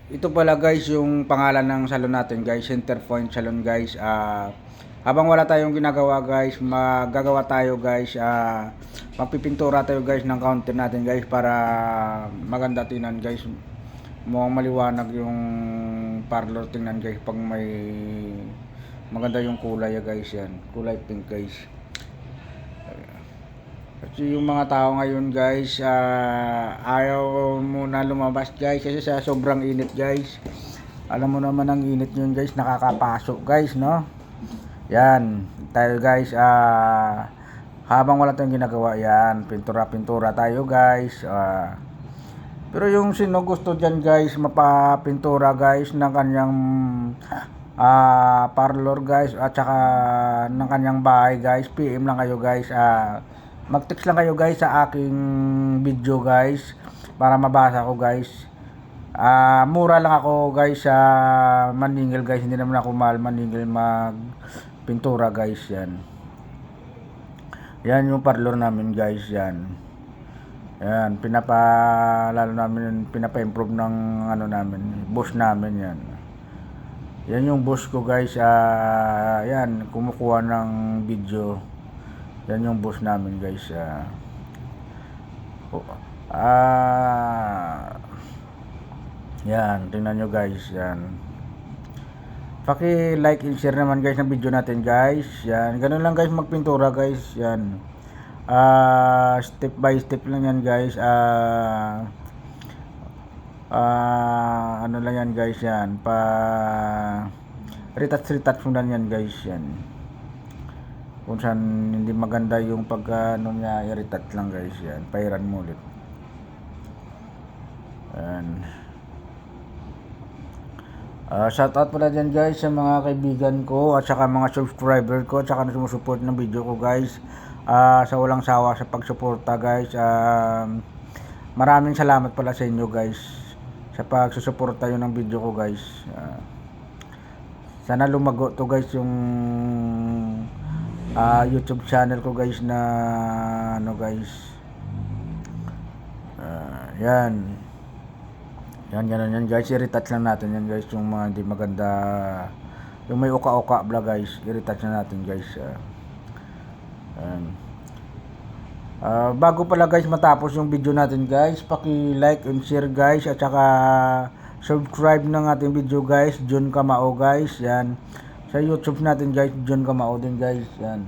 Ito pala guys yung pangalan ng salon natin guys, Centerpoint Salon guys. Habang wala tayong ginagawa guys, magagawa tayo guys, magpipintura tayo guys ng counter natin guys para maganda tingnan guys. Mukhang maliwanag yung parlor tingnan guys pag may maganda yung kulay guys yan. Kulay pink guys. Kasi yung mga tao ngayon guys, ayaw muna lumabas guys kasi sa sobrang init guys. Alam mo naman ang init yun guys, nakakapasok guys, no? Yan, tayo guys, habang wala tayong ginagawa yan, pintura-pintura tayo guys. Pero yung sino gusto dyan guys, mapapintura guys ng kanyang parlor guys at saka ng kanyang bahay guys, PM lang kayo guys. Mag-text lang kayo guys sa aking video guys para mabasa ko guys. Mura lang ako guys sa maningil guys, hindi naman ako mahal maningil magpintura guys. Yan yung parlor namin guys. Yan lalo namin pinapa-improve ng ano namin, boss namin. Yan yung boss ko guys. Yan kumukuha ng video. Yan yung boss namin guys. Yan, tingnan nyo guys. Yan, paki-like and share naman guys ng video natin guys. Yan, ganun lang guys magpintura guys. Yan, step by step lang yan guys. Ano lang yan guys. Yan, retouch mo lang yan guys. Yan, kung saan hindi maganda yung ano niya, i-retouch lang guys. Yan, pairan mo ulit. Yan. Shout out pala dyan guys sa mga kaibigan ko at saka mga subscriber ko at saka na sumusuport ng video ko guys. Sa walang sawa sa pagsuporta guys. Maraming salamat pala sa inyo guys sa pagsusuporta yun ng video ko guys. Sana lumago to guys yung YouTube channel ko guys na ano guys. Yan guys, i-retouch lang natin yan guys yung mga hindi maganda, yung may uka-uka bla guys, i-retouch na natin guys. Bago pala guys matapos yung video natin guys, paki-like and share guys at saka subscribe ng ating video guys, John Kamao guys. Yan, sa YouTube natin guys, John Kamao din guys. Yan.